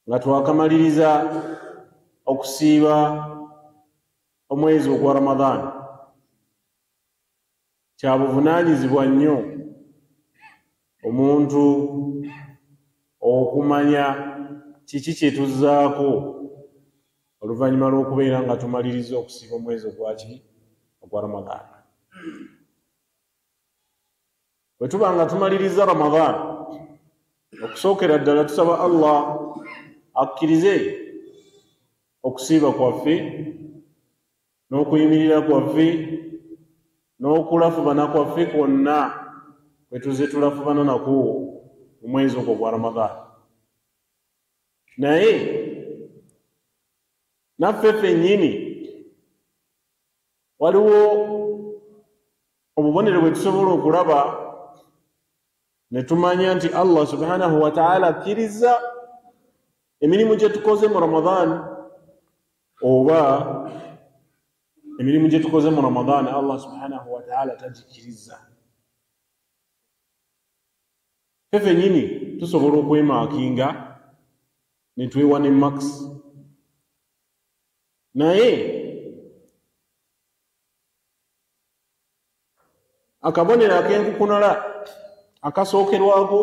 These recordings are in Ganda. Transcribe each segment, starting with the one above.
nga twakamaliriza okusiiba omwezi ogwa Ramadan. Kya buvunaanyizibwa nnyo omuntu okumanya kiki kye tuzzaako oluvannyuma lw'okubeera nga tumaliriza okusiiba omwezi ogwa Ramadan. Bwe tuba nga tumaliriza Ramadan, okusookera ddala tusaba Allah akkirize okusiiba kwaffe n'okuyimirira kwaffe n'okulafubana kwaffe kwonna kwe tuzze tulafubana nakwo mu mwezi ogwo gwa Ramadan. Naye naffe ffennyini waliwo obubonero bwe tusobola okulaba ne tumanya nti Allah subhanahu wa ta'ala akkiriza emirimu gye tukoze mu Ramadan, oba emirimu gye tukoze mu Ramadan Allah subhanahu wa ta'ala tagikiriza. Ffe ffennyini tusobola okwemaakinga ne twewa ne max, naye akabonero ak'enkukunala akasookerwako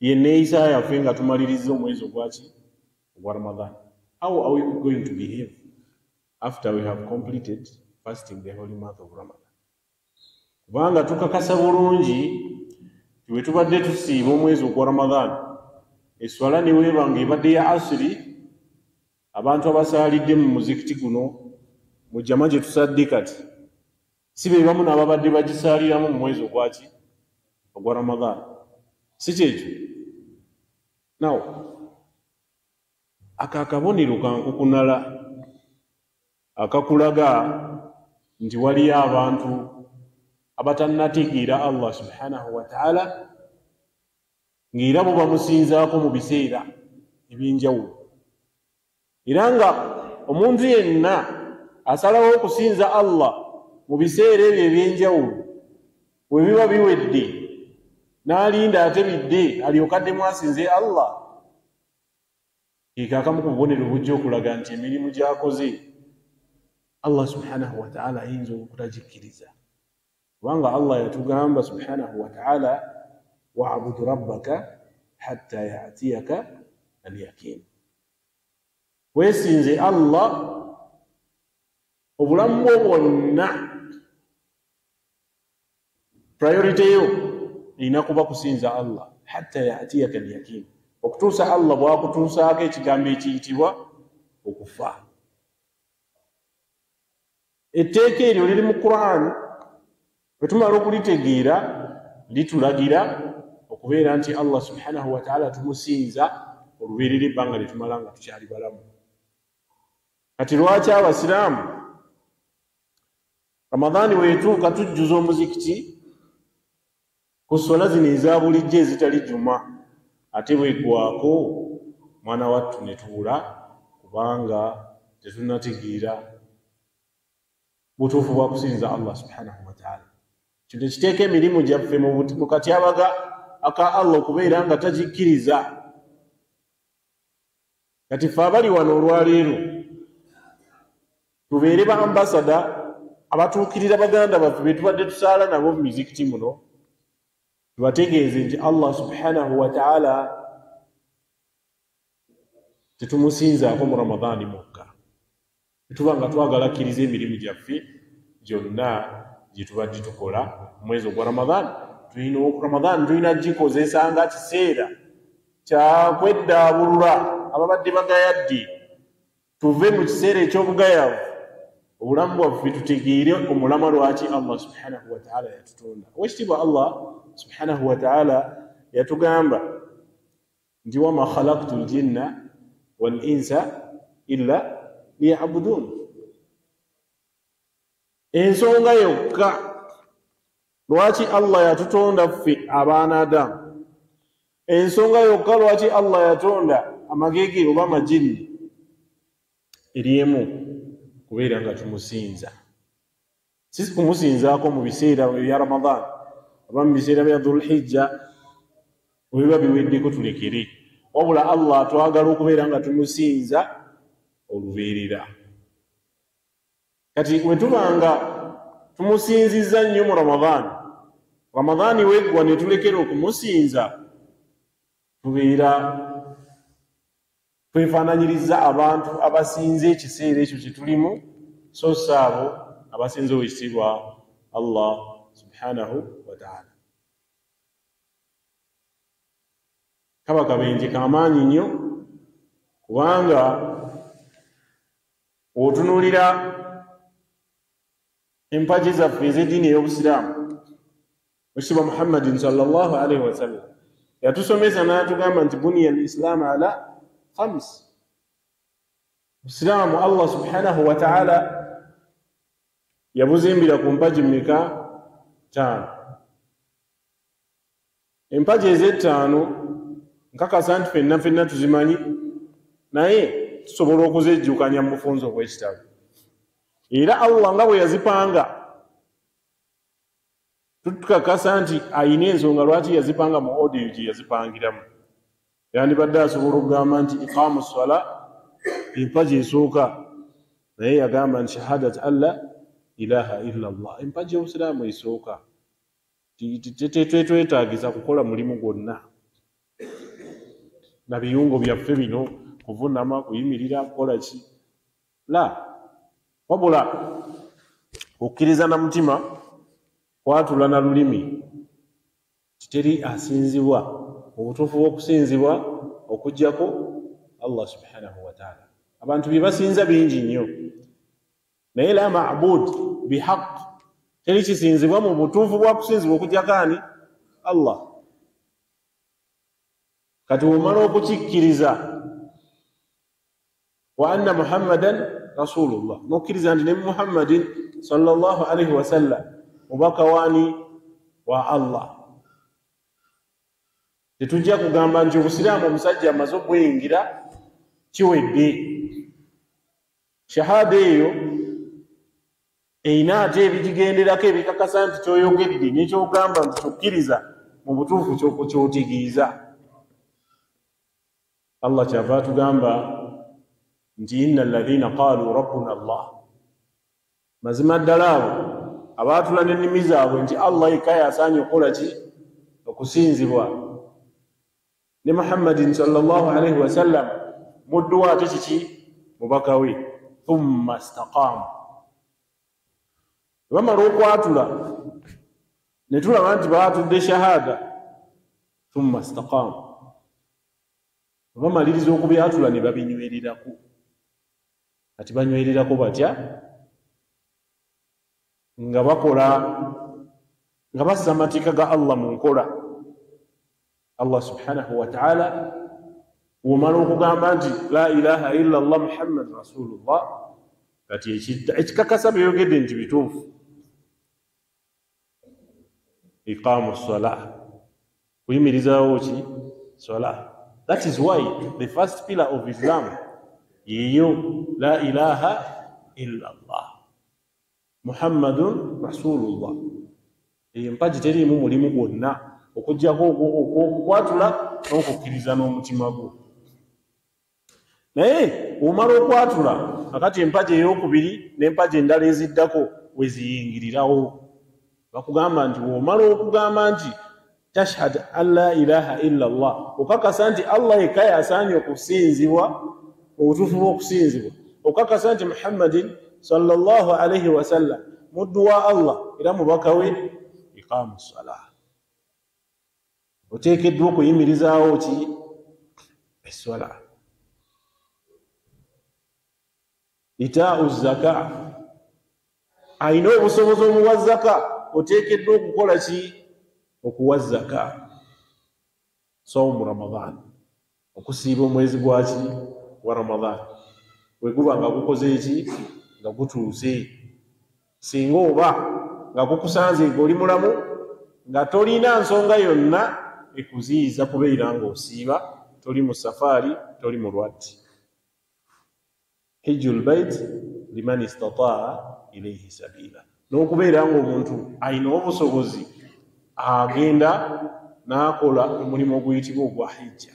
ye neeyisa yaffe nga tumaliriza omwezi ogwa Ramadan. How are we going to behave after we have completed fasting the holy month of Ramadan? Kubanga tukakasa bulungi bwe tubadde tusiiba omwezi ogwa Ramadan, eswala ne weebanga ebadde ya asiri, abantu abasaalidde mu muzikiti guno mu jama gye tusadde kati si be bamu n'ababadde bagisaaliramu mu mwezi ogwa Ramadan, si kyekyo? Now akakabonero kankukunala akakulaga nti waliyo abantu abatannategeera Allah subhanahu wa ta'ala ng'era bo bamusinzaako mu biseera eby'enjawulo, era nga omuntu yenna asalawo okusinza Allah mu biseera ebyo eby'enjawulo bwe biba biwedde n'alinda ate bidde alyoka addemu asinze Allah, akamu ku bubonero bujja okulaga nti emirimu gy'akoze Allah subhanahu wa ta'ala ayinza okutagikkiriza. Kubanga Allah yatugamba subhanahu wa ta'ala, wa'budu rabbaka hatta ya'tiyaka al-yaqin. Weesinze Allah obulamu bwo bwonna, priority yo erina kuba kusinza Allah hatta ya'tiyaka al-yaqin, okutuusa Allah bw'akutuusaako ekigambo ekiyitibwa okufa. Etteeka eryo liri mu Quran, bwe tumala okulitegeera litulagira okubeera nti Allah subhanahu wa ta'ala tumusinza olubeerera ebbanga lye tumala nga tukyali balamu. Kati lwaki abasiraamu Ramadani weetuuka tujjuza omuzikiti ku swala zino eza bulijjo ezitali juma, ate bwegwako mwana wattu ne tubula kubanga tetunnategeera butuufu bwa kusinza Allah subhanahu wa ta'ala. Kino kiteeka emirimu gyaffe mu katyabaga aka Allah okubeera nga tagikkiriza. Kati ffe abali wano olwaleero tubeere ba ambasada abatuukirira baganda baffe be tubadde tusaala nabo mu mizikiti muno, tubategeeze nti Allah subhanahu wa ta'ala tetumusinzaako mu Ramadani mwokka. Tuba nga twagala akkiriza emirimu gyaffe gyonna gye tubadde tukola mu mwezi ogwa Ramadan. Ramadan tulina gikozesa nga kiseera kya kweddaabulula ababadde bagayadde, tuve mu kiseera eky'obugayavu, obulamu bwaffe tutegeere omulama lwaki Allah subhanahu wa ta'ala yatutonda. Oweekitiibwa Allah subhanahu wa ta'ala yatugamba nti wama khalaqtu ljinna wal insa illa liya'budun. Ensonga yokka lwaki Allah yatutonda ffe abaana Adamu, ensonga yokka lwaki Allah yatonda amagege oba amajini eri emu, kubeera nga tumusinza. Si kumusinzaako mu biseera bya Ramadan oba mu biseera bya Dhul Hijja bwe biba biweddeko tulekere, wabula Allah twagala okubeera nga tumusinza olubeerera. Kati bwe tubanga tumusinziza nnyo mu Ramadhaani weggwa ne tulekera okumusinza, tubeera twefaananyiriza abantu abasinze ekiseera ekyo kye tulimu, so saabo abasinze owekitiibwa Allah subhanahu wa ta'ala. Kaba kabenje kamaanyi nnyo, kubanga otunuulira empagi zaffe ez'eddiini ey'Obusiraamu, Ekitiibwa Muhammadin sallallahu alaihi wasallam yatusomesa n'atugamba nti buniya al-Islaamu ala khams. Obusiraamu Allah subhanahu wa ta'ala yabuzimbira ku mpagi mmeka? 5. Empagi ez'ettaano nkakasa nti ffenna tuzimanyi, naye tusobola okuzejjukanya mu bufunze obw'ekitabo. Era Allah nga bwe yazipanga tukakasa nti ayina ensonga lwaki yazipanga mu odiyo gye yazipangiramu. Yandibadde asobola okugamba nti iqaamu ssala empagi esooka, naye yagamba nti shahadat an la ilaha illa Allah, empagi y'Obusiraamu esooka. Tetwetaagiza kukola mulimu gwonna na biyungo byaffe bino, kuvunama, kuyimirira, kukola ki, la, wabula okukkiriza na mutima, kwatula na lulimi. Titeri asinzibwa obutuufu bw'okusinzibwa okuggyako Allah subhanahu wa ta'ala. Abantu bye basinza bingi nnyo, naye la ma'bud bihaq, teri kisinzibwa mu butuufu bwa kusinzibwa okuggyako ani? Allah. Kati omala okukikkiriza wa anna Muhammadan rasulullah, n'okkiriza nti ne Muhammadin sallallahu alaihi wasallam mubaka wani wa Allah, tetujja kugamba nti Obusiraamu omusajja amaze okweyingira kiwedde. Shahada eyo eyina ate ebigigenderako ebikakasa nti kyoyogedde n'ekyogamba nti tukkiriza mu butuufu ky'otegeeza. Allah kyava atugamba nti inna alladhina qaalu rabbuna Allah, mazima ddala abo abaatula n'ennimi zaabwe nti Allah yekka y'asaanye okukola ki? Okusinzibwa, ne Muhammadin sallallahu alaihi wasallam muddu ate kiki? Mubaka we. Thumma istaqaamu, bamala okwatula ne tulaba nti baatudde shahada, thumma istaqaamu, bamaliriza okubyatula ne babinywererako. Kati banywererako batya? Nga bakola, nga bassa amateeka ga Allah mu nkola. Allah subhanahu wa ta'ala womala okugamba nti la ilaha illa Allah Muhammad rasulullah, kati ekikakasa byogedde nti bituufu. Iqaamu ssala, kuyimirizaawo ki? Salah. That is why the first pillar of Islam yeyo la ilaha illa Allah Muhammadun rasulullah. Empagi teriimu mulimu gwonna okuggyako okukwatula n'okukkiriza n'omutima gwo. Naye omala okwatula, akati empagi ey'okubiri n'empagi endala eziddako we ziyingirirawo, bakugamba nti omala okugamba nti tashhad an la ilaha illa Allah, okakasa nti Allah yekka y'asaanye okusinzibwa, obutuufu bw'okusinzibwa, okakasa nti Muhammadin sallallahu alaihi wasallam muddu wa Allah era mubaka we, iqaamu salah, oteekeddwa okuyimirizaawo ki? Esswala. Itaa'u zaka, ayina obusobozi omuwa zaka, oteekeddwa okukola ki? Okuwa zaka. Sawmu Ramadan, okusiiba omwezi gwaki? Wa Ramadan, bwe guba nga gukoze eki? Nga gutuuse. Singa oba nga gukusanze ng'oli mulamu, nga tolina nsonga yonna ekuziyiza kubeera ng'osiiba, toli mu safaari, toli mulwadde. Hijjul bait liman istataa ilayhi sabila, n'okubeera ng'omuntu ayina obusobozi agenda n'akola omulimu oguyitibwa ogwa hijja.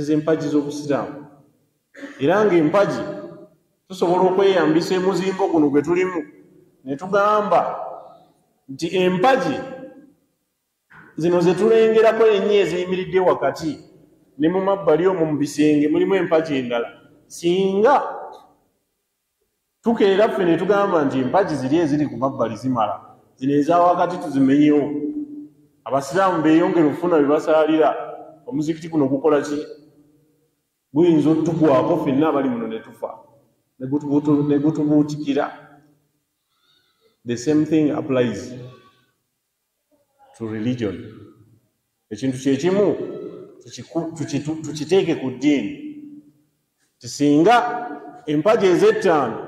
z'empagi z'obusiraamu era ng'empagi tusobola okweyambisa emuzingo guno gwe tulimu ne tugamba nti empagi zino ze tulengerako ennyo eziyimiridde wakati ne mu mabbali omwo mu bisenge mulimu empagi endala singa tukeera ffe ne tugamba nti empagi ziri eziri ku mabbali zimala zino eza wakati tuzimenyewo abasiraamu beeyongera okufuna bye basaalira omuzikiti guno gukola ki guyinza otugwako ffenna abali muno ne tufa ne gutubuutikira. The same thing applies to religion. Ekintu kyekimu tukiteeke ku ddiini tisinga empagi ez'ettaano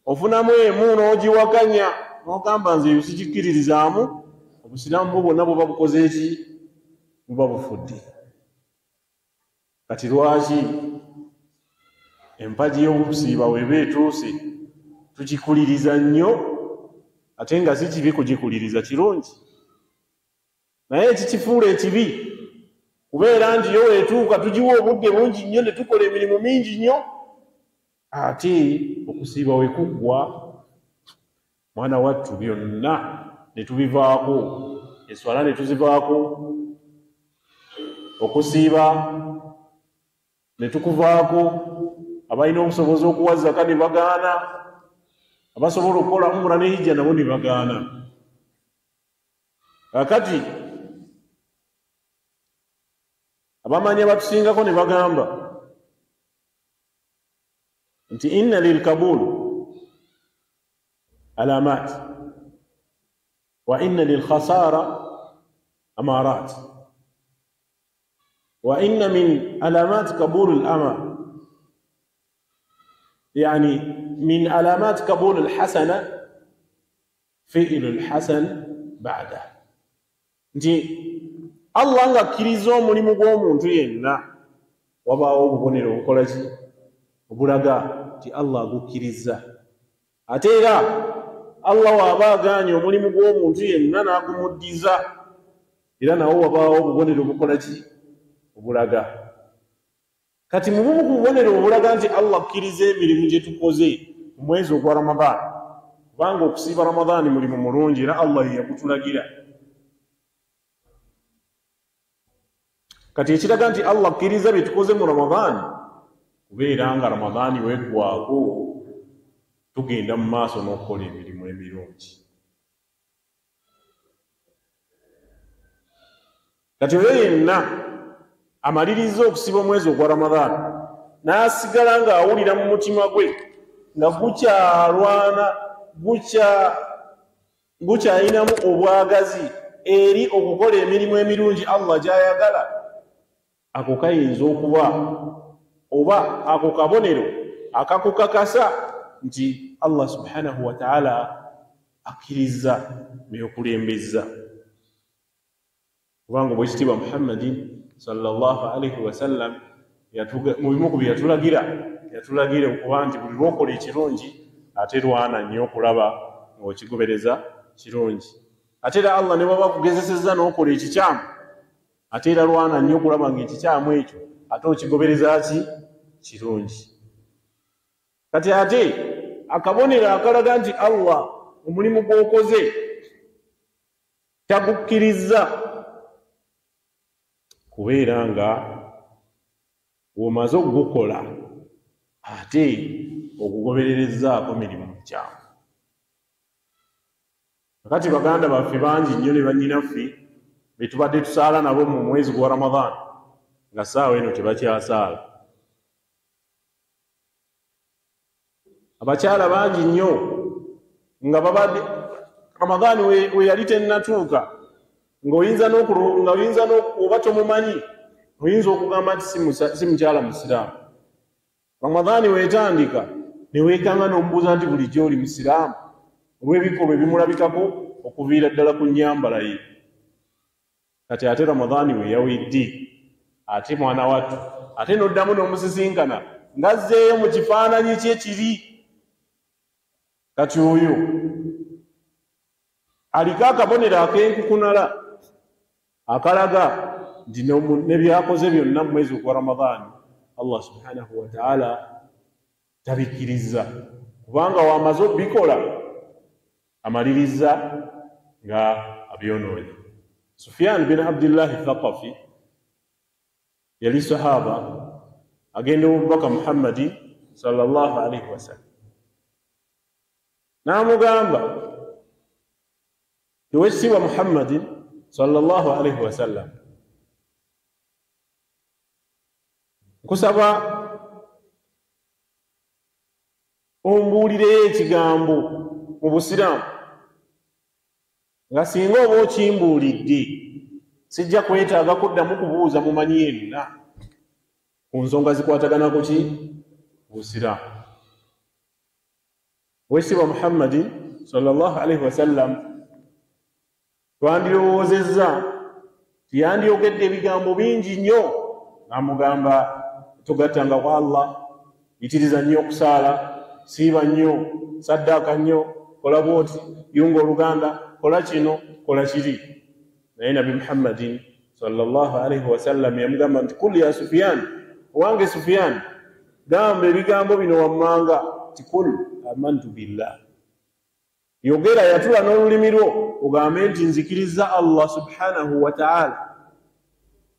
ofunamu emu n'ogiwakanya n'ogamba nze sikikiririzaamu obusiraamu bwo bwonna buba bukoze eki buba bufudde. Kati lwaki empagi y'obusiiba weba etuuse tugikuliriza nnyo ate nga si kibi kugikuliriza kirungi naye ekikifuula ekibi kubeera nti yo weetuuka tugiwa obudde bungi nnyo ne tukola emirimu mingi nnyo ate okusiiba we kuggwa mwana wattu byonna ne tubivaako eswala ne tuzivaako okusiiba ne tukuvaako abalina obusobozi okuwa zaka ne bagaana abasobola okukola umura ne hijja nabo ne bagaana. Kakati abamanyi abatusingako ne bagamba nti inna lilkabul alamat wa inna lilkhasara amarat wa inna min alamat kabul alama يعني من علامات قبول الحسنة فعل الحسن بعده. nti Allah ng'akkiriza omulimu gw'omuntu yenna wabaawo obubonero obukola ki obulaga nti Allah agukkiriza ate era Allah waba agaanye omulimu gw'omuntu yenna n'agumuddiza era nawo wabaawo obubonero obukola ki obulaga. Kati mu bumu ku bubonero obulaga nti Allah akkiriza emirimu gye tukoze mu mwezi ogwa Ramadaan kubanga okusiiba Ramadaan mulimu mulungi era Allah ye yagutulagira. Kati ekiraga nti Allah akkiriza bye tukoze mu Ramadaan kubeera nga Ramadaan weggwako tugenda mu maaso n'okukola emirimu emirungi. Kati oyo yenna amaliriza okusiba omwezi ogwa Ramadaan n'asigala ng'awulira mu mutima gwe nga gukyalwana gukyayinamu obwagazi eri okukola emirimu emirungi Allah gy'ayagala, ako kayinza okuba oba ako kabonero akakukakasa nti Allah subhanahu wa ta'ala akkiriza byokulembeza. Kubanga obwekitiibwa Muhammadin sallallahu alaihi wasallam mu bimu ku bye yatulagira okuba nti buli lwokola ekirungi ate lwana nnyo okulaba ng'okigobereza kirungi. Ate era Allah ne baba kugezesezza n'okola ekikyamu ate era lwana nnyo okulaba ng'ekikyamu ekyo ate okigobereza ki kirungi. Kati ate akabonero akalaga nti Allah omulimu gw'okoze tagukkiriza kubeera nga womaze okugukola ate okugobererezaako mirimu mikyamu. Kakati baganda baffe bangi nnyo ne bannyinaffe be tubadde tusaala nabo mu mwezi gwa Ramadaan nga saawa eno tebakyasaala. Abakyala bangi nnyo nga babadde Ramadaan we yali tennatuuka ng'oyinza oba tomumanyi oyinza okugamba nti si mukyala musiraamu. Ramadaan weetandika ne weekanga n'omubuuza nti bulijjo oli musiraamu olw'ebikolwa ebimulabikako okuviira ddala ku nnyambala ye. Kati ate Ramadaan we yawedde ate mwana wattu ate n'oddamu n'omusisinkana ng'azzeeyo mu kifaananyi kye kiri. Kati oyo aliko akabonero ak'enkukunala akalaga nti ne byakoze byonna mu mwezi gwa Ramadhan Allah subhanahu wa ta'ala tabikkiriza kubanga wamaze obikola amaliriza nga abyonoonye. Sufyan bin Abdullah Thaqafi yali sahaba agenda omubaka Muhammadi sallallahu alaihi wasallam n'amugamba tiwekitiibwa Muhammadin sallallahu alaihi wasallam nkusaba ombuulireyo ekigambo mu Busiraamu nga singa oba okimbuulidde sijja kwetaaga kuddamu kubuuza mumanyi yenna ku nsonga zikwatagana ku ki Busiraamu. Oweekitiibwa Muhammadin sallallahu alaihi wasallam twandirowoozezza tiyandiyogedde ebigambo bingi nnyo n'amugamba togattanga kwa Allah, yitiriza nnyo okusaala, siiba nnyo, saddaaka nnyo, kola bwoti, yunga oluganda, kola kino, kola kiri. Naye Nabi Muhammadin sallallahu alaihi wasallam yamugamba nti kul ya Sufyan, owange Sufyan, gamba ebigambo bino wammanga ti kul amantu billah. Yogera yatula n'olulimi lwo ogambe nti nzikiriza Allah subhanahu wa ta'ala,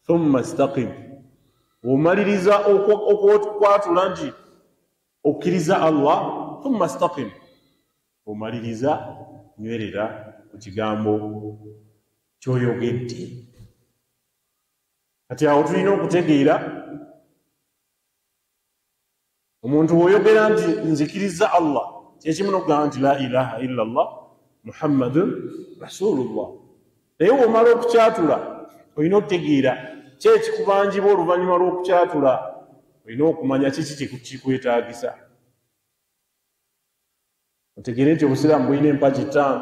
thumma istaqim. Omaliriza okwatula nti okkiriza Allah, thumma istaqim. Omaliriza nywerera ku kigambo ky'oyogedde. Kati awo tulina okutegeera omuntu bw'oyogera nti nzikiriza Allah kyekimu n'okugamba nti la ilaha illa Allah Muhammadun Rasulullah. Naye bw'omala okukyatula olina okutegeera ki ekikubanjibwa oluvannyuma lw'okukyatula, olina okumanya kiki kikwetaagisa. Otegeere nti Obusiraamu bulina empagi 5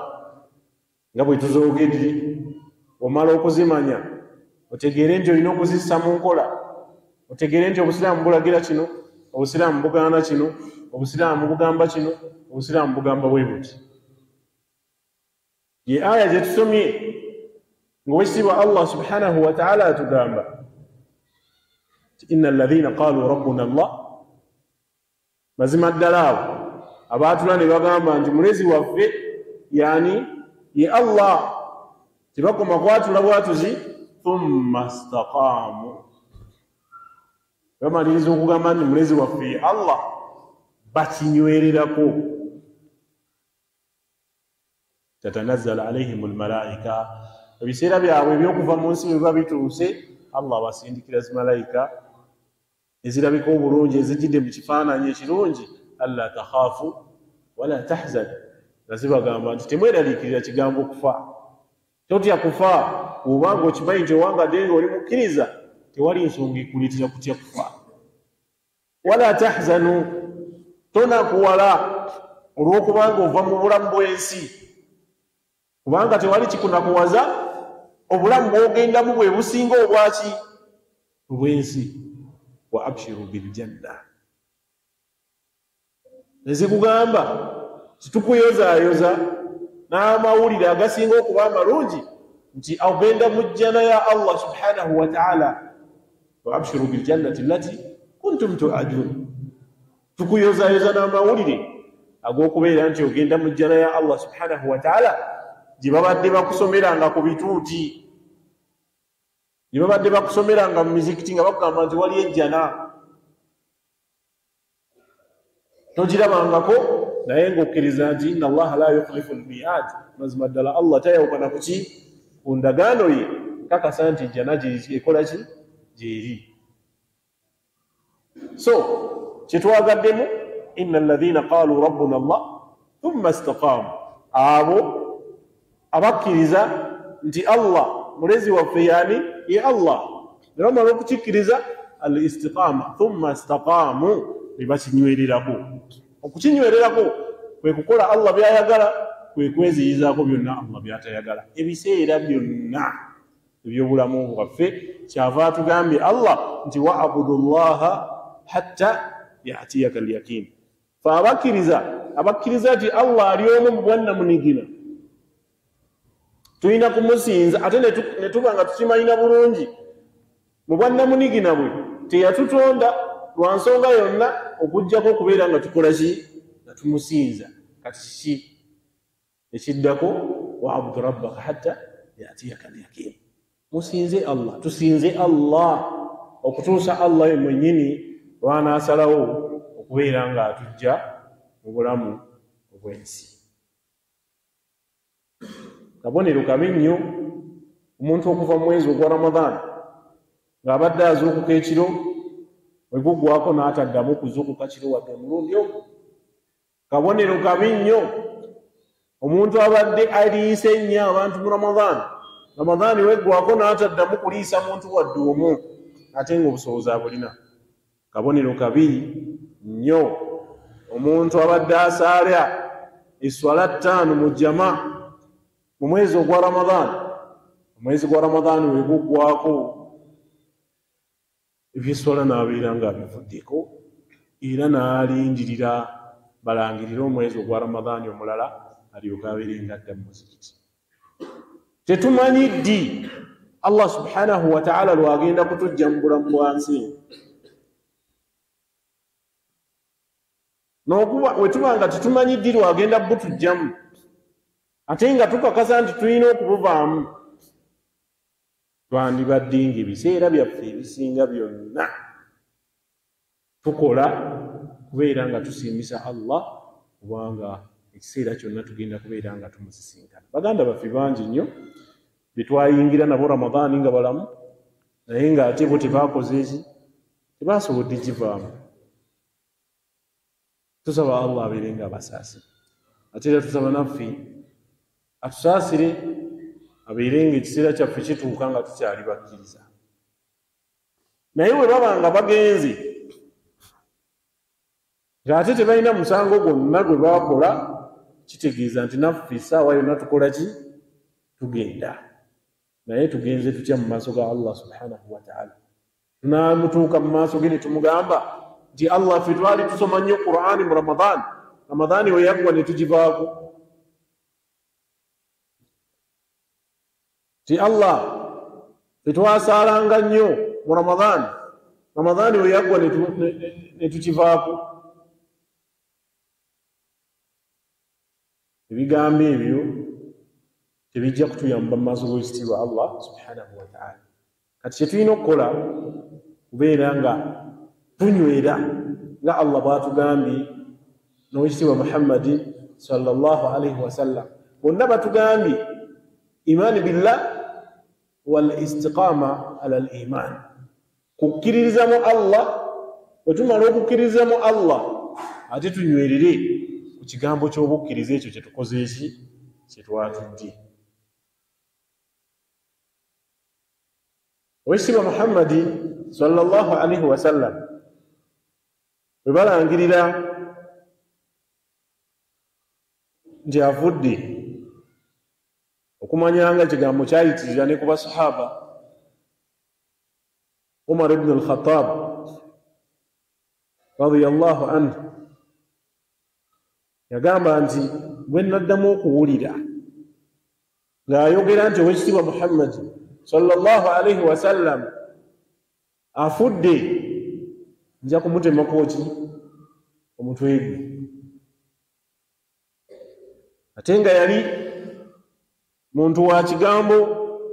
nga bwe tuzoogedde. Omala okuzimanya otegeere nti olina okuzissa mu nkola. Otegeere nti Obusiraamu bulagira kino, Obusiraamu bugaana kino, Obusiraamu bugamba kino, Obusiraamu bugamba bwe buti. Ye aya gye tusomye ng'Oweekitiibwa Allah subhanahu wa ta'ala atugamba inna alladhina qalu rabbuna Allah, mazima ddala abo abaatula ne bagamba nti mulezi waffe yani ye Allah, tebakoma kwatula bwatuzi thumma istaqaamu, bamaliriza okugamba nti mulezi waffe ye Allah bakinywererako. Tatanazzalu alaihim almalaika, ebiseera byabwe ebyokuva mu nsi biba bituuse, Allah basindikira zimalayika ezirabika obulungi ezijjidde mu kifaananyi ekirungi, alla takhaafu wala tahzan, nga zibagamba nti temweraliikirira kigambo okufa, totya kufa. Obanga okimanyi nti owangadde nga oli mukkiriza tewali nsonga ekuleetera kutya kufa. Wala tahzanu, tonakuwala olw'okubanga ova mu bulamu bw'ensi, kubanga tewali kikunakuwaza obulamu bw'ogendamu bwe businga obwaki obw'ensi. Wa abshiru biljanna, nezikugamba titukuyozaayoza n'amawulire agasinga okuba amalungi nti ogenda mu jjana ya Allah subhanahu wa ta'ala. Wa abshiru biljannati allati kuntum tu'adun, tukuyozaayoza n'amawulire ag'okubeera nti ogenda mu jjana ya Allah subhanahu wa ta'ala gye babadde bakusomeranga ku bituuti, gye babadde bakusomeranga mu mizikiti nga bakugamba nti wali ejjana. Togirabangako naye ng'okkiriza nti inna Allaha la yukhlifu al-mi'ad, mazima ddala Allah tayawukana ku ki ku ndagaano ye. Kakasa nti jjana ekola ki gyeri. So kyetwagaddemu inna alladhina qalu rabbuna Allah thumma istaqaamu, abo abakkiriza nti Allah mulezi waffe yani ye Allah, ne bamala okukikkiriza al istiqaama thumma istaqaamu, ne bakinywererako. Okukinywererako kwe kukola Allah byayagala, kwe kweziyizaako byonna Allah byatayagala. Ebiseera byonna eby'obulamu bwaffe kyava atugambye Allah nti wa'budu llaha hatta ya'tiyaka al-yaqiin. Fe abakkiriza nti Allah ali omu mu bwannamunigina, tulina kumusinza ate ne tuba nga tukimanyina bulungi mu bwannamunigina bwe teyatutonda lwa nsonga yonna okujjako okubeera nga tukola ki nga tumusinza. Kati kiki ekiddako? waabudu rabbaka hatta yatiyaka alyaqin. Musinze Allah, tusinze Allah okutuusa Allah ye mwennyini lwanaasalawo okubeera nga atujja mu bulamu obw'ensi. Kabonero kabi nnyo omuntu okuva mu mwezi ogwa Ramadhan ng'abadde azuukuka ekiro bwe guggwako n'ataddamu kuzuukuka kiro wadde omulundi ogwo. Kabonero kabi nnyo omuntu abadde aliisa ennyo abantu mu Ramadhan weggwako n'ataddamu kuliisa muntu wadde omu ate ng'obusobozi abulina. Kabonero kabi nnyo omuntu abadde asaala eswala 5 mu jama mu mwezi ogwa Ramadhan, omwezi gwa Ramadhan weguggwako ebyeswala n'abeera ng'abivuddeko era n'alindirira balangirire omwezi ogwa Ramadhan omulala alyoke abeere ng'adda mu muzikiti. Tetumanyi ddi Allah subhanahu wa ta'ala lwagenda kutujja mu bulamu bwansi. N'okuba bwe tuba nga tetumanyi ddi lwagenda butujjamu ate nga tukakasa nti tulina okubuvaamu, twandibadde ng'ebiseera byaffe ebisinga byonna tukola kubeera nga tusiimisa Allah kubanga ekiseera kyonna tugenda kubeera nga tumusisinkana. Baganda baffe bangi nnyo be twayingira nabo Ramadhan nga balamu naye ng'ate bo tebaakoze eki, tebaasobodde kivaamu. Tusaba Allah abeere nga abasaasira ate era tusaba naffe atusaasire abeere ng'ekiseera kyaffe kituuka nga tukyali bakkiriza. Naye bwe baba nga bagenze ng'ate tebalina musango gwonna gwe baakola, kitegeeza nti naffe essaawa yonna tukola ki? Tugenda. Naye tugenze tutya mu maaso ga Allah subhanahu wa ta'ala? Tunaamutuuka mu maaso ge ne tumugamba nti Allah ffe twali tusoma nnyo Qur'ani mu Ramadhan we yaggwa ne tugivaako. Ti Allah ffe twasaalanga nnyo mu Ramadhan we yaggwa ne tukivaako. Ebigambo ebyo tebijja kutuyamba mu maaso g'ekitiibwa Allah subhanahu wa ta'ala. Kati kye tulina okukola kubeera nga tunywera nga Allah bw'atugambye n'owekitiibwa Muhammadi sallallahu alaihi wasallam. Bonna batugambye imaani billah wal istiqama ala al iman, kukkiririza mu Allah. Bwe tumala okukkiririza mu Allah ate tunywerere ku kigambo ky'obukkiriza ekyo kye tukoze eki kye twatudde. Owekitiibwa Muhammadi sallallahu alaihi wasallam bwe balangirira nti avudde okumanyanga ekigambo kyayitirira ne ku basahaba, Umar ibn al-Khattab radiyallahu anhu yagamba nti bwe naddamu okuwulira ng'ayogera nti owekitiibwa Muhammadi sallallahu alaihi wasallam afudde, nja kumutemako ki? Omutwe gwe. Ate nga yali muntu wa kigambo,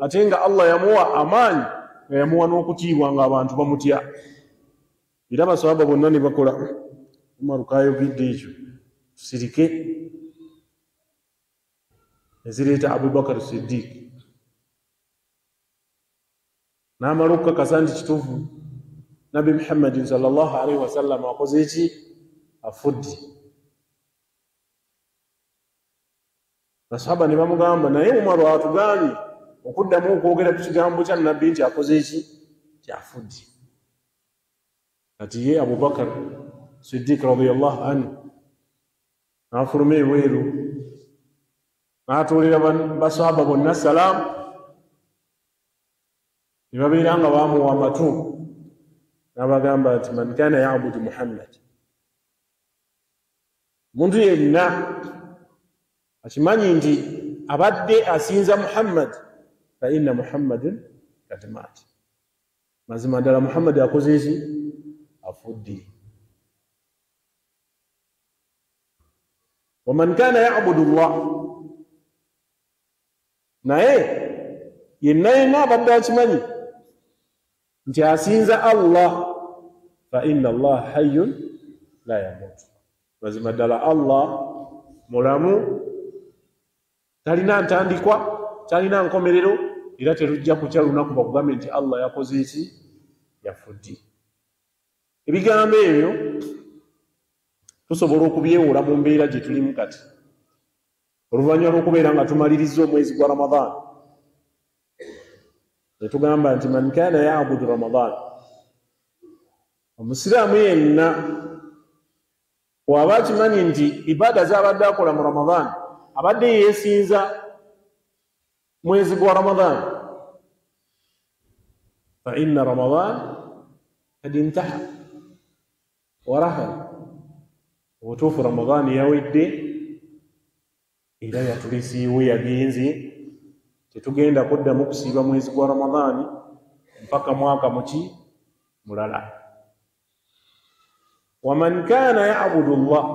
ate nga Allah yamuwa amaanyi, nga yamuwa n'okutiibwa ng'abantu bamutya. Era abasahaba bonna ne bakola Umaru kaayogedde ekyo tusirike, ne zireeta Abubakar Siddiq n'amala okukakasa nti kituufu Nabi Muhammadin sallallahu alaihi wasallam akoze eki? Afudde. Basahaba ne bamugamba naye Umaru atugambye okuddamu okwogera ku kigambo kya Nabbi nti akoze eki? Kyafudde. Kati ye Abubakar Siddiq radiyallahu anhu n'afuluma ebweru n'atuulira basahaba bonna salaamu, ne babeera nga baamuwa amatu n'abagamba nti man kaana ya'budu Muhammad, omuntu yenna akimanyi nti abadde asinza Muhammad fa inna Muhammadin kad maat, mazima ddala Muhammad akoze ki afudde. waman kana ya'budu Allah, naye yenna abadde akimanyi nti asinza Allah, fa inna Allah hayyun la yamut, mazima ddala Allah mulamu, talina ntandikwa, talina nkomerero, era terujja kukya lunaku bakugambe nti Allah yakoze eki yafudde. Ebigambo ebyo tusobola okubyewola mu mbeera gye tulimu kati, oluvannyuma lw'okubeera nga tumaliriza omwezi gwa Ramadan, netugamba nti man kana ya'budu Ramadan, omusiraamu yenna bw'aba akimanyi nti ibada z'abadde akola mu Ramadan abadde yeesinza mwezi gwa Ramadan, fa inna Ramadan kad intaha wa rahal, obutuufu Ramadan yawedde era yatulisiiwe, yagenze, tetugenda kuddamu kusiiba mwezi gwa Ramadan mpaka mwaka muki mulala. waman kana ya'budu Allah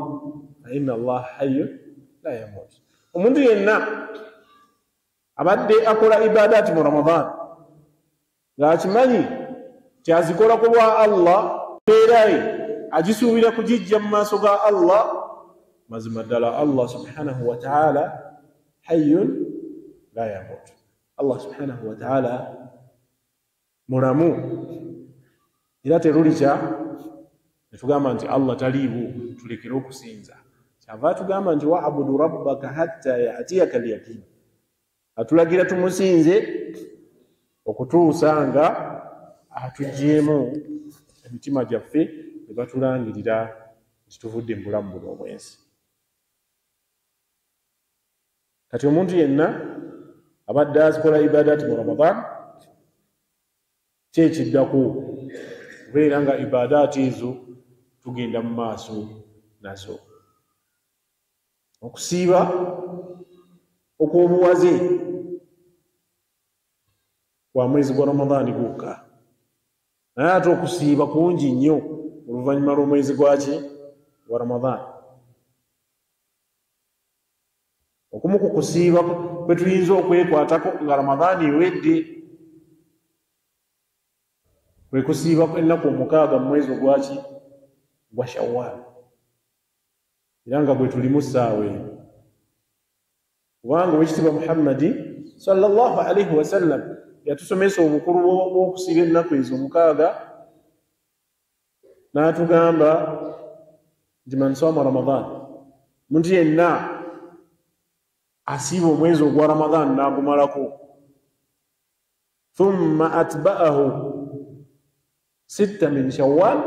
fa inna Allah hayyun la yamut, omuntu yenna abadde akola ibadati mu Ramadan ng'akimanyi kyazikola ku lwa Allah, era agisuubira kugijja mu maaso ga Allah, mazima ddala Allah subhanahu wa ta'ala hayyun la yamut, Allah subhanahu wa ta'ala mulamu era terulikya netugamba nti Allah taliiwo, tulekere okusinza. Kyava tugamba nti wa'budu rabbaka hatta ya'tiyaka al-yaqin, atulagira tumusinze okutuusa nga atuggyemu emitima gyaffe ne batulangirira nti tuvudde mu bulamu buno obwensi. Kati omuntu yenna abadde azikola ibadati mu Ramadan, kyekiddaku kubeera nga ibadati ezo tugenda mu maaso nazo. Okusiiba okw'obuwaze kwa mwezi gwa Ramadan gwokka, naye ate okusiiba kungi nnyo oluvannyuma lw'omwezi gwaki gwa Ramadan. Okumu ku kusiiba kwe tuyinza okwekwatako nga Ramadan ewedde kwe kusiiba ennaku 6 mu mwezi ogwaki gwa Shawwal, era nga bwe tulimu ssaawa eno, kubanga Oweekitiibwa Muhammadi sallallahu alaihi wasallam yatusomesa obukulu bw'okusiiba ennaku ezo 6, n'atugamba nti man saama Ramadan, omuntu yenna asiiba omwezi ogwa Ramadan n'agumalako, thumma atba'ahu 6 min Shawwal,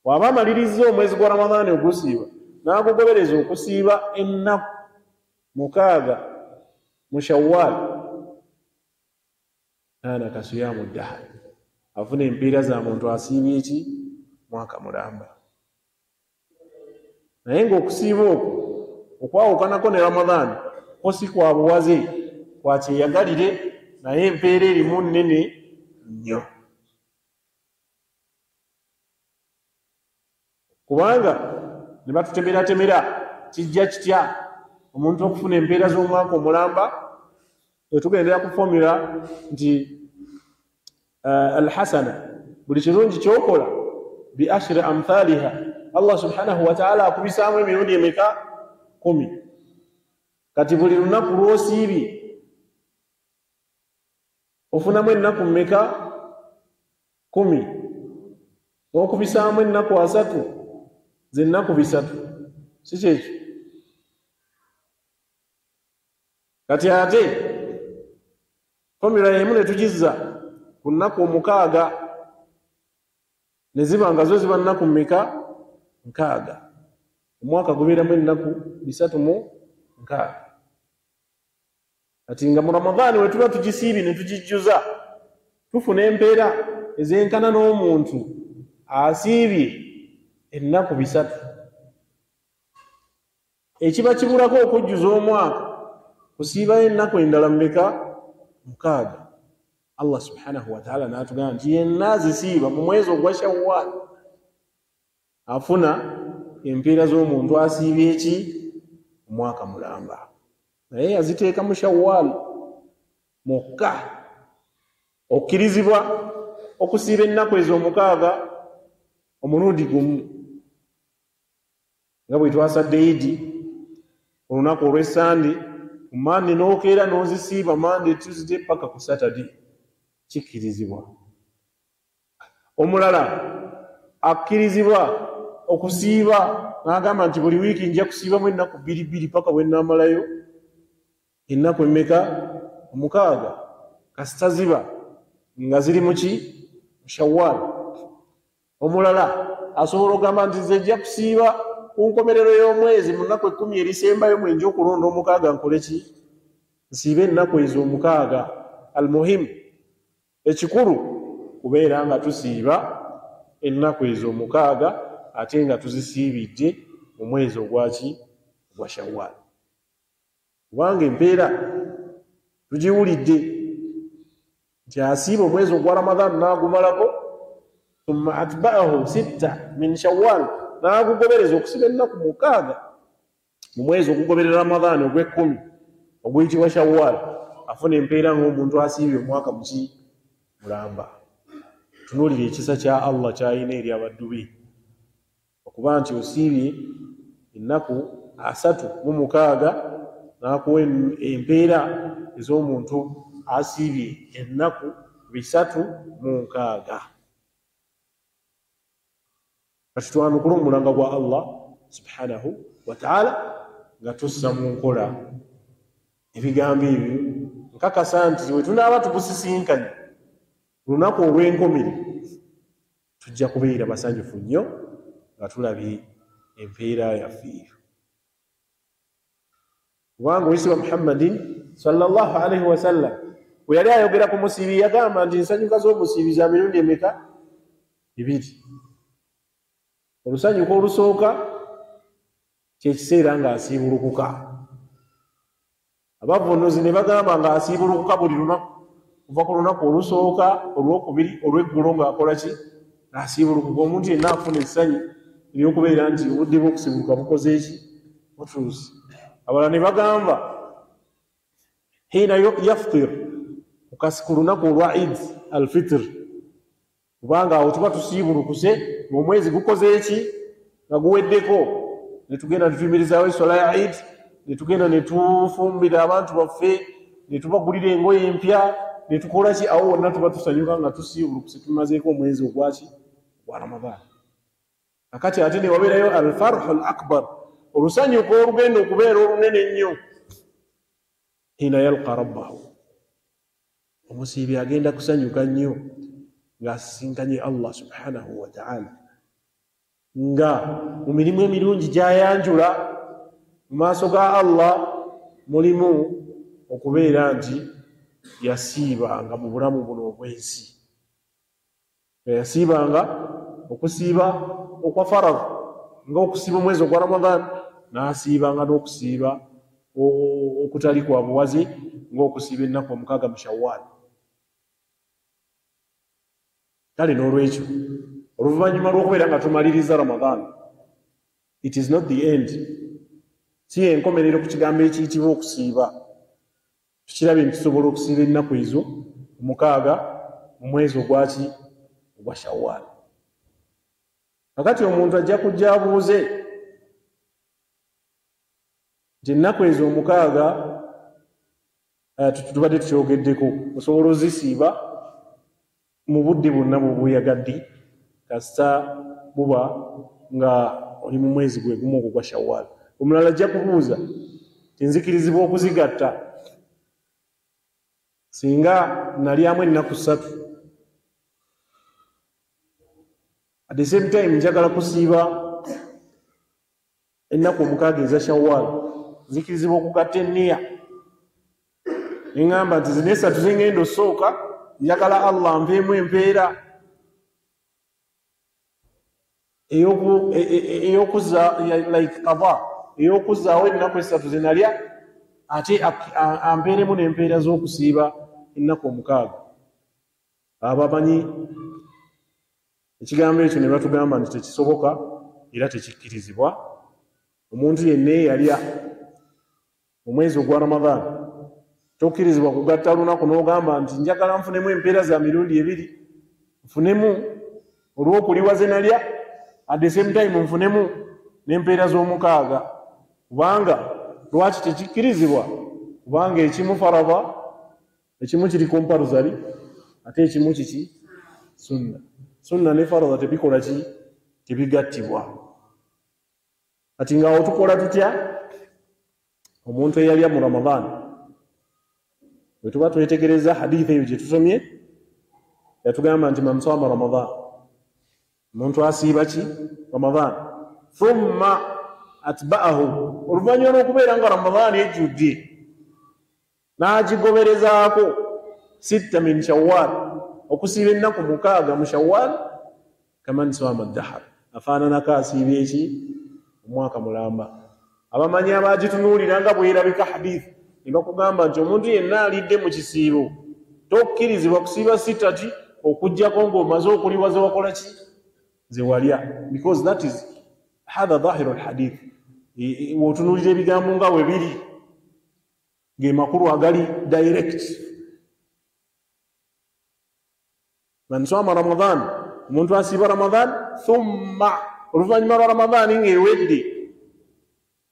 waba amaliriza omwezi gwa Ramadan ogusiiba n'agugobereza okusiiba ennaku 6 mu Shawwal, kana kasiyamu dahar, afuna empiira za muntu asiibye eki mwaka mulamba. Naye ng'okusiiba okwo okwawukanako ne Ramadan ko si kwa buwaze, kwa kyeyagalire, naye empeera erimu nnene nnyo, kubanga ne batutemeratemera kijja kitya omuntu okufuna empeera z'omwaka omulamba. Tugendera ku formula nti alhasana, buli kirungi kyokola bi ashri amthaliha, Allah subhanahu wa ta'ala akubisaamu emirundi emeka 10. Kati buli lunaku lw'osiibye ofunamu ennaku mmeka 10, okubisaamu ennaku 3 z'ennaku 3, si kyekyo? Kati ate formula yemu ne tugizza ku nnaku 6 ne ziba nga zo ziba nnaku mmeka 6, omwaka gubeeramu ennaku 306. Kati nga mu Ramadan we tuba tugisiibye ne tugijjuza, tufuna empeera ezenkana n'omuntu asiibye ennaku 3. Ekiba kibulako okujjuza omwaka kusiibayo ennaku endala mmeka 6. Allah subhanahu wa ta'ala n'atugamba nti yenna azisiiba mu mwezi ogwa Shawwal afuna empeera z'omuntu asiibye eki omwaka mulamba, naye yaziteeka mu Shawwal mokka. Okkirizibwa okusiiba ennaku ezo 6 omulundi gumu, nga bwe twasadde Idi olunaku olw'Essande ku Mande n'okeera n'ozisiiba Mande, Tuesday paka ku Saturday, kikkirizibwa. Omulala akkirizibwa okusiiba n'agamba nti buli wiiki nja kusiibamu ennaku 2 paka bwe nnaamalayo ennaku emmeka 6 kasita ziba nga ziri muki mu Shawwal. Omulala asobola okugamba nti nze nja kusiiba ku nkomerero y'omwezi mu nnaku 10 erisembayo mwenja okulonda 6 nkole ki, nsiibe ennaku ezo 6. Almuhimu ekikulu kubeera nga tusiiba ennaku ezo 6 ate nga tuzisiibidde mu mwezi ogwaki ogwa Shawwal. Kubanga empeera tugiwulidde nti asiiba omwezi ogwa Ramadan n'agumalako, thumma atba'ahu 6 min Shawwal, n'agugobereza okusiba ennaku 6 mu mwezi ogugoberera Ramadan ogw'e10 oguyitibwa Shawwal, afuna empeera ng'omuntu asiibye omwaka muki mulamba. Tunuulira ekisa kya Allah ky'alina eri abaddu be okuba nti osiibye ennaku 36 n'akuwa empeera ez'omuntu asiibye ennaku 360. Kati twanukula omulanga gwa Allah subhanahu wa ta'ala nga tussa mu nkola ebigambo ebyo, nkakasa nti we tunaaba tugusisinkanye lunaku olw'enkomere tujja kubeera basanyufu nnyo nga tulabye empeera yaffe eyo. Kubanga oyisibwa Muhammadin sallallahu alaihi wasallam bwe yali ayogera ku musiibi yagamba nti ensanyuka z'omusiibi za mirundi emeka? 2. Olusanyuka olusooka kyekiseera ng'asiibulukuka. Abavvuunuzi ne bagamba ng'asiibulukuka buli lunaku kuva ku lunaku olusooka, olwokubiri, olw'eggulo ng'akola ki? Ng'asiibulukuka. Omuntu yenna afuna essanyu ery'okubeera nti obudde bw'okusibuluka bukoze eki? Butuuse. Abalala ne bagamba hina yaftir, ku lunaku olwa Eid al-Fitr, kubanga awo tuba tusiibulukuse ng'omwezi gukoze eki? Nga guweddeko, ne tugenda ne tuyimirizaawo essola ya Eid, ne tugenda ne tufumbira abantu baffe, ne tubagulira engoye empya, ne tukola ki? Awo wonna tuba tusanyuka nga tusiibulukuse tumazeeko omwezi ogwaki? Ogwa Ramadan. Kakati ate ne wabeerayo al-farhu al-akbar, olusanyuka olugenda okubeera olunene ennyo, hina yalqa rabbahu, omusiibi agenda kusanyuka nnyo ng'asisinkanye Allah subhanahu wa ta'ala, nga mu mirimu emirungi gy'ayanjula mu maaso ga Allah mulimu okubeera nti yasiibanga mu bulamu buno obw'ensi, yasiibanga okusiiba okwa faradhi ng'okusiiba omwezi ogwa Ramadan, n'asiibanga n'okusiiba okutali kwa buwaze ng'okusiiba ennaku 6 mu Shawwal. Kale n'olwekyo oluvannyuma lw'okubeera nga tumaliriza Ramadan, it is not the end, si enkomerero ku kigambo ekiyitibwa okusiiba. Tukirabye nti tusobola okusiiba ennaku ezo 6 mu mwezi ogwaki? Ogwa Shawwal. Kakati omuntu ajja kujja abuuze nti ennaku ezo 6 tubadde tukyogeddeko, osobola ozisiiba mu budde bwonna bw'obweyagadde kasita buba nga oli mu mwezi gwe gumu ogwo gwa Shawwal. Omulala ajja kubuuza nti nzikirizibwa okuzigatta singa nalyamu ennaku 3, at the same time njagala kusiiba ennaku 6 eza Shawwal, nzikirizibwa okugatta enniya neŋŋamba nti zino 3 zengenda osooka njagala Allah nveemu empeera ey'okuzza like qada, ey'okuzzaawo ennaku 3 ze nalya, ate ampeeremu n'empeera z'okusiiba ennaku 6. abamanyi ekigambo ekyo ne batugamba nti tekisoboka era tekikkirizibwa omuntu yenna eyalya mu mwezi ogwa Ramadan tokkirizibwa kugatta lunaku n'ogamba nti njagala nfunemu empeera za mirundi 2 nfunemu olw'okuliwa ze nalya at the same time nfunemu n'empeera z'omukaaga kubanga lwaki tekikkirizibwa kubanga ekimu farada ekimu kiri compulsory ate ekimu kiki sunna ne farada tebikola ki tebigattibwa kati ngaawo tukola tutya omuntu eyalya mu Ramadan bwe tuba twetegereza hadithi eyo gye tusomye yatugamba nti man sama Ramadan omuntu asiiba ki Ramadan thumma atba'ahu oluvannyuma lw'okubeera nga Ramadan ejjudde n'agigoberezaako 6 min Shawwal okusiiba ennaku 6 mu Shawwal kaman sama dahar afaananako asiiba eki omwaka mulamba abamanyi abagitunuulira nga bwerabika hadithi ne bakugamba nti omuntu yenna alidde mu kisiibo tokkirizibwa kusiiba 6 okuggyako ng'omaze okuliwa ze wakola ki ze walya because that is hadha dhahiru alhadith wotunuulira ebigambo nga we biri ge makulu agali direct man sama Ramadan omuntu asiiba Ramadan thumma oluvannyuma lwa Ramadan ng'ewedde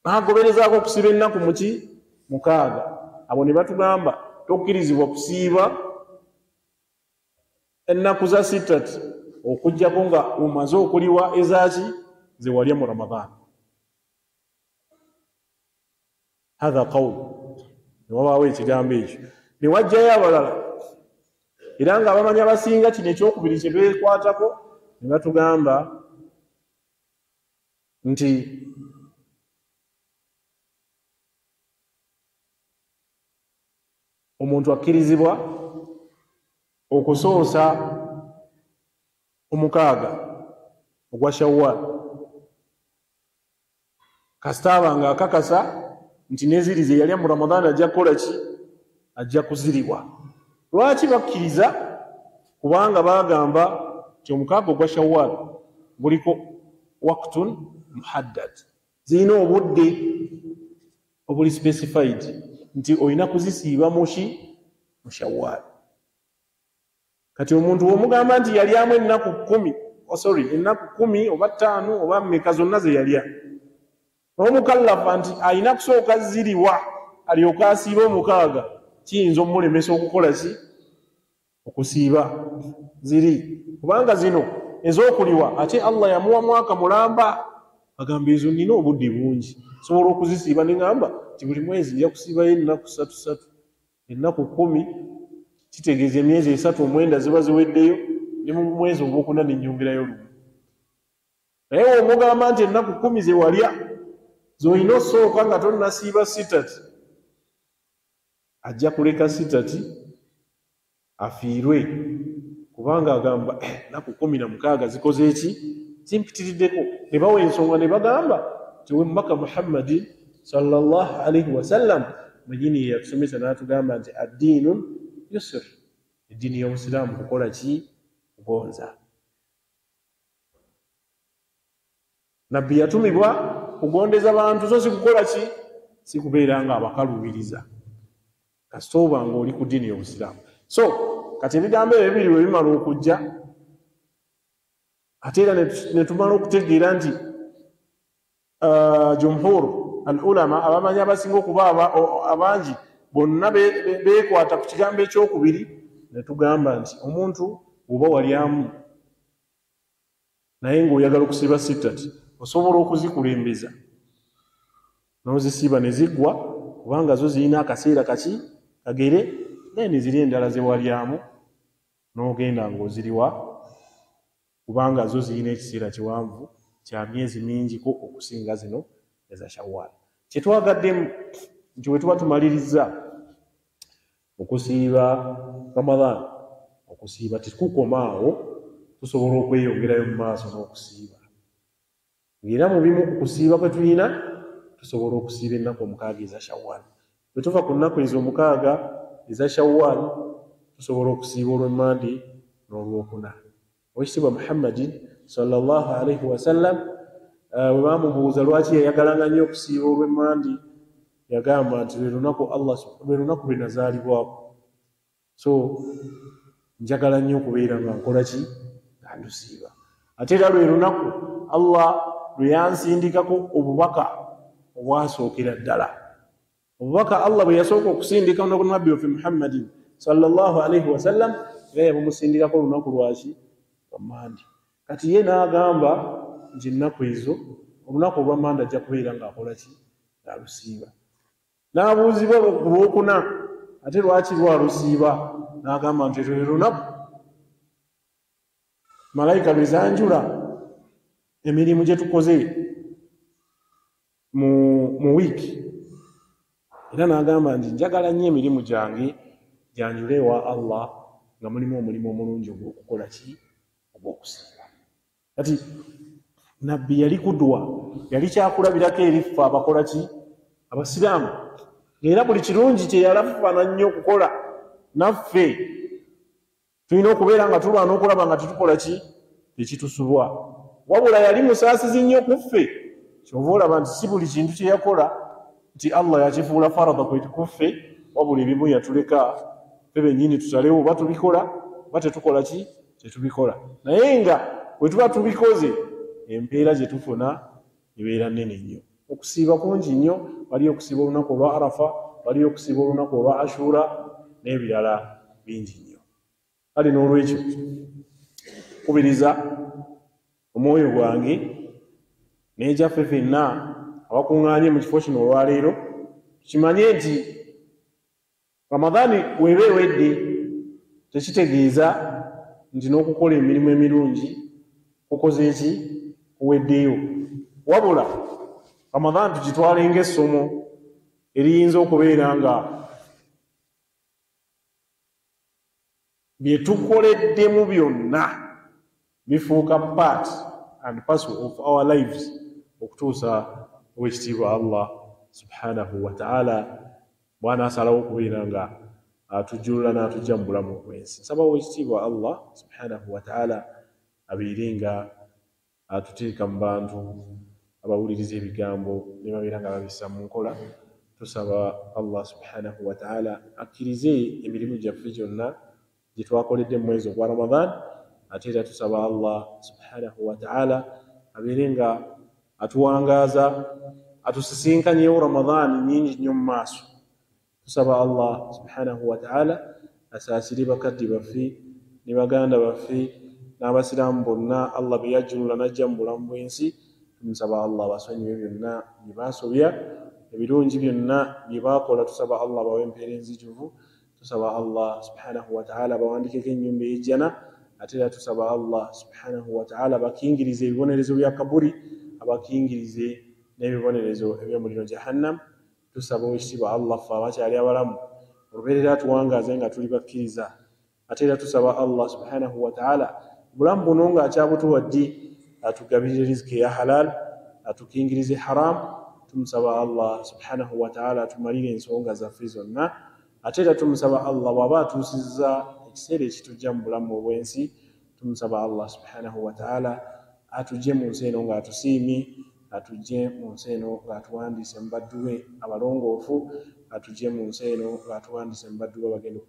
n'agoberezaako okusiiba ennaku muki 6 abo ne batugamba tokkirizibwa kusiiba ennaku za 6 okuggyako nga omaze okuliwa ezaaki ze walya mu Ramadan hatha qawl ne wabaawo ekigambo ekyo ne wajjayo abalala era nga abamanyi abasinga kino ekyokubiri kye beekwatako ne batugamba nti omuntu akkirizibwa okusoosa 6 ogwa Shawwal kasita aba nga akakasa nti neziri ze yalya mu Ramadan ajja kukola ki ajja kuziribwa lwaki bakkiriza kubanga bagamba nti 6 ogwa Shawwal guliko waqtun muhaddad zirina obudde obuli specified nti olina kuzisiiba muki mu Shawwal kati omuntu w'omugamba nti yalyamu ennaku 10 ennaku 10 oba 5 oba mmeka zonna ze yalya n'omukallafa nti alina kusooka ziriwa alyoka asiiba 6 kiyinza omulemesa okukola ki okusiiba ziri kubanga zino ez'okuliwa ate Allah yamuwa mwaka mulamba agamba ezo nina obudde bungi sobola okuzisiiba neŋŋamba nti buli mwezi nja kusiibayo ennaku 3 ennaku 10 kitegeeza emyezi 3 ziba ziweddeyo ne mu mwezi ogwokuna nenyongerayo lumu naye w'omugamba nti ennaku 10 ze walya z'olina osooka nga tonnasiiba 6 ajja kuleka 6 afiirwe kubanga agamba ennaku 16 zikoze eki zimpitiriddeko ne bawa ensonga ne bagamba nti wemmaka Muhammadin sallallahu alaihi wasallam mwenyini yatusomesa n'atugamba nti addiinu yusr eddiini y'obusiraamu kukola ki kugonza nabbi yatumibwa kugondeza bantu so si kukola ki si kubeera nga abakaluubiriza kasita oba ng'oli ku ddiini y'obusiraamu so kati ebigambo ebyo bibiri bwe bimala okujja ate era ne tumala okutegeera nti jumhur al ulama abamanyi abasinga okuba abangi bonna beekwata ku kigambo ekyokubiri ne tugamba nti omuntu oba walyamu naye ng'oyagala okusiiba 6 osobola okuzikulembeza n'ozisiiba ne ziggwa kubanga zo zirina akaseera kaki kagere naye ne ziri endala ze walyamu n'ogenda ng'oziriwa kubanga zo zirina ekiseera kiwanvu kya myezi mingiko okusinga zino eza Shawwal kyetwagaddemu nti bwe tuba tumaliriza okusiiba Ramadan okusiiba tikukomaawo tusobola okweyongerayo mu maaso n'okusiiba ng'era mu bimu okusiiba kwe tulina tusobola okusiiba ennaku 6 eza Shawwal bwe tuva ku nnaku ezo 6 eza Shawwal tusobola okusiiba olw'Emmande n'olwokuna. Oweekitiibwa Muhammadin sallallahu alaihi wasallam bwe bamubuuza lwaki yayagalanga nnyo okusiiba olw'emmandi, yagamba nti lwe lunaku lwe nazaalibwako, so njagala nnyo okubeera nga nkola ki, nga ndusiiba. Ate era lwe lunaku Allah lwe yansindikako obubaka obwasookera ddala. Obubaka Allah bwe yasooka okusindika ku nabbi waffe Muhammadin sallallahu alaihi wasallam, era yabumusindikako olunaku lwaki, lwammandi. Kati ye n'agamba nti ennaku ezo olunaku olwammandi ajja kubeera ng'akola ki, ng'alusiiba. N'abuuzibwa ku lwokuna, ate lwaki lwalusiiba, n'agamba nti lwe lunaku malayika lwe zanjula emirimu gye tukoze mu wiiki, era n'agamba nti njagala nnyo emirimu gyange gyanjule ewa Allah nga mulimu omulimu omulungi ogw'okukola ki, ogw'okusiiba. Kati nabbi yali kudwa, yali kyakulabirako eri ffe abakola ki, abasiraamu, era buli kirungi kye yalafana nnyo okukola naffe tulina okubeera nga tulwana okulaba nga tetukola ki, tekitusubwa. Wabula yali musaasizi nnyo ku ffe, kyova olaba nti si buli kintu kye yakola nti Allah yakifuula farada ku ffe, wabula ebimu yatuleka ffe bennyini tusalewo oba tubikola oba tetukola ki, tetubikola. Naye nga bwe tuba tubikoze empeera gye tufuna ebeera nnene nnyo. Okusiiba kungi nnyo, waliyo okusiiba olunaku olwa Arafa, waliyo okusiiba olunaku olwa Ashura n'ebirala bingi nnyo. Kale n'olwekyo kubiriza omwoyo gwange n'egyaffe ffenna abakuŋŋaanye mu kifo kino olwaleero, kimanye nti Ramadhaani bw'eba ewedde tekitegeeza nti n'okukola emirimu emirungi kukoze eki, kuweddeyo. Wabula Ramadhaani tugitwale ng'essomo eriyinza okubeera nga bye tukoleddemu byonna bifuuka part and parcel of our lives okutuusa Oweekitiibwa Allah subhanahu wa ta'ala bw'anaasalawo okubeera nga atujjulula n'atujja mu bulamu bw'ensi. Nsaba Oweekitiibwa Allah subhanahu wa ta'ala abeere nga atuteeka mu bantu abawuliriza ebigambo ne babeera nga babissa mu nkola. Tusaba Allah subhanahu wa ta'ala akkirize emirimu gyaffe gyonna gye twakoledde mu mwezi ogwa Ramadan. Ate era tusaba Allah subhanahu wa ta'ala abeere nga atuwangaaza, atusisinkanyewo Ramadan nyingi nnyo mu maaso. Tusaba Allah subhanahu wa ta'ala asaasire bakadde baffe ne baganda baffe n'abasiraamu bonna Allah be yajjulula n'ajja mu bulamu bw'ensi. Tumusaba Allah basonyiwe byonna bye baasobya, ebirungi byonna bye baakola. Tusaba Allah bawe empeera enzijuvu. Tusaba Allah subhanahu wa ta'ala bawandikeko ennyumba ey'ejjana. Ate era tusaba Allah subhanahu wa ta'ala bakingirize ebibonerezo bya kaburi, abakingirize n'ebibonerezo eby'omuliro jahannam. Tusaba Oweekitiibwa Allah ffe abakyali abalamu olubeerera atuwangaaze nga tuli bakkiriza. Ate era tusaba Allah subhanahu wa ta'ala obulamu buno ng'akyabutuwadde atugabirire riziki ya halal, atukingirize haram. Tumusaba Allah subhanahu wa ta'ala atumalire ensonga zaffe zonna. Ate era tumusaba Allah bw'aba atuusizza ekiseera ekitujja mu bulamu obw'ensi, tumusaba Allah subhanahu wa ta'ala atujje mu nsi eno ng'atusiimye, atujje mu nsi eno ng'atuwandiise mu baddu be abalongoofu, atujje mu nsi eno ng'atuwandiise mu baddu be abagenda